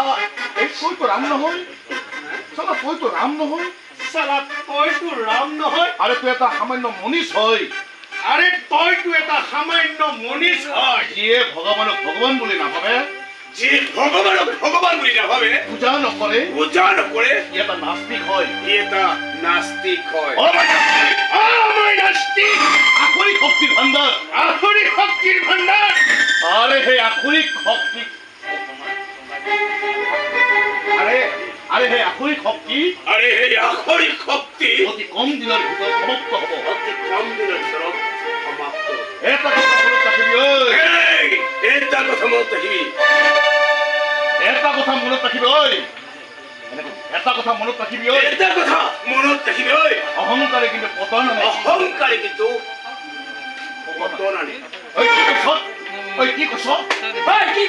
এই তই তো ৰাম নহয় চালা তই তো ৰাম নহয় চালা তইতো ৰাম নহয় আৰে তই এটা সামান্য মনীষ হয় আৰে তইতো এটা সামান্য মনীষ হয় যিয়ে ভগৱানক ভগৱান বুলি নাভাবে যি ভগৱানক ভগৱান বুলি নাভাবে পূজা নকৰে ই এটা নাস্তিক হয় এটা নাস্তিক হয় মই নাস্তিক আসৰিক শক্তিৰ ভাণ্ডাৰ আসৰিক শক্তিৰ ভাণ্ডাৰ আৰে সেই আসৰিক শক্তি আৰে সেই আসৰিক শক্তি অতি কম দিনৰ ভিতৰত সমাপ্ত হ'ব অতি কম দিনৰ ভিতৰত সমাপ্ত এটা কথা মনত ৰাখিবি ঐ এটা কথা মনত ৰাখিবি এটা কথা মনত ৰাখিবি ঐ এটা কথা মনত ৰাখিবি ঐ এটা কথা মনত ৰাখিবি ঐ অহংকাৰে কিন্তু পতন আনে অহংকাৰে কিন্তু পতন আনে ঐ কি কৈছ কি